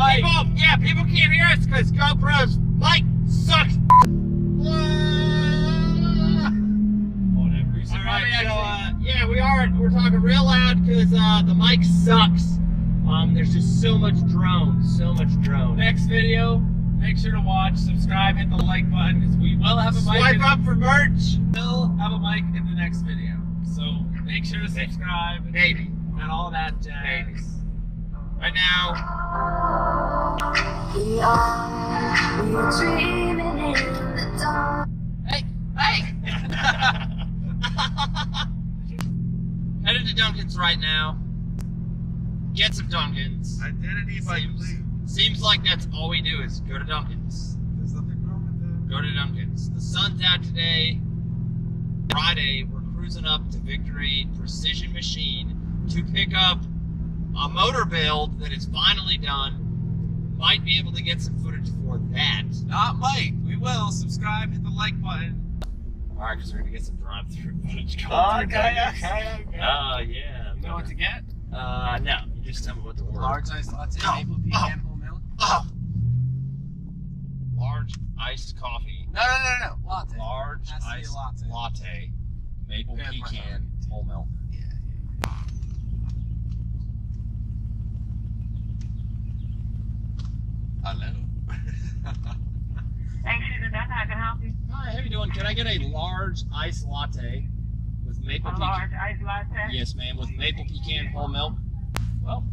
mic. People can't hear us because GoPro's mic sucks. Whatever. Alright, we're talking real loud because the mic sucks. There's just so much drone. Next video, make sure to watch, subscribe, hit the like button because we will have a mic. Swipe up for merch. We'll have a mic in the next video. So make sure to subscribe. Maybe. And all that jazz. Maybe. Right now. We're dreaming in the dark. Hey! Headed to Dunkin's right now. Get some Dunkin's. Identity by Seems like that's all we do is go to Dunkin's. There's nothing wrong with that. Go to Dunkin's. The sun's out today. Friday, we're cruising up to Victory Precision Machine to pick up a motor build that is finally done. Might be able to get some footage for that. Not might. We will. Subscribe, hit the like button. Alright, because we're going to get some drive-through footage going through Okay. yeah. You know what to get? No. You just tell me what to order. Large iced latte, maple pecan, whole milk. Large iced coffee. No. Latte. Large Has to be a iced latte. maple Pecan, pecan, whole milk. Yeah. Hello. Thanks, Susan. That's how I can help you. Hi, how you doing? Can I get a large iced latte with maple A pecan? large iced latte? Yes, ma'am, with maple pecan whole milk. Well,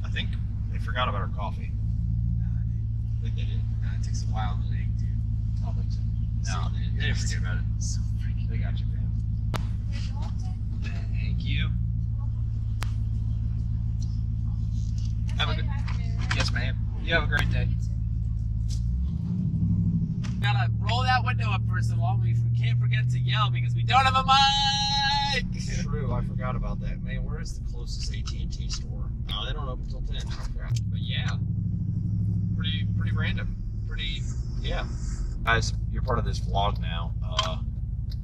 I think they forgot about our coffee. I think they did. It takes a while to make, dude. I don't think so. No, they didn't forget about it. So freaking. They got you, man. Thank you. Have a good. Yes, ma'am. You have a great day. Gotta roll that window up first of all. We can't forget to yell because we don't have a mic. True, I forgot about that. Man, where is the closest AT&T store? No, they don't open until 10. But yeah, pretty random. Yeah. Guys, you're part of this vlog now.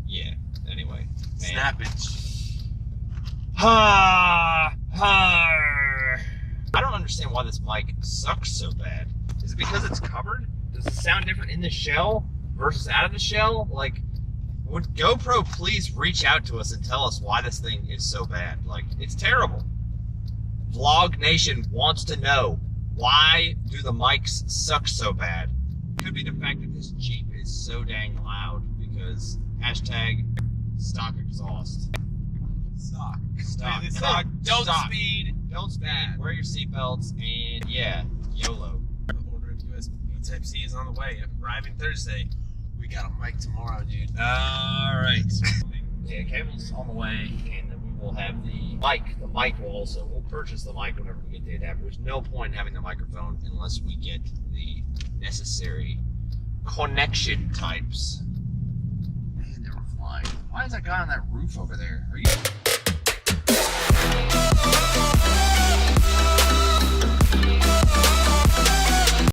Yeah. Anyway, man. Snap it. I don't understand why this mic sucks so bad. Is it because it's covered? Does it sound different in the shell versus out of the shell? Like, would GoPro please reach out to us and tell us why this thing is so bad? Like, it's terrible. Vlog Nation wants to know, why do the mics suck so bad? Could be the fact that this Jeep is so dang loud because hashtag stock exhaust. Stock. Stock. Stock. Don't Stop. speed. Don't speed. Wear your seatbelts and yeah, YOLO. The order of USB Type-C is on the way. Arriving Thursday. We got a mic tomorrow, dude. Alright. Yeah, cable's on the way, and then we will have the mic. The mic will also, we'll purchase the mic whenever we get the adapter. There's no point in having the microphone unless we get the necessary connection types. Man, they were flying. Why is that guy on that roof over there? Are you...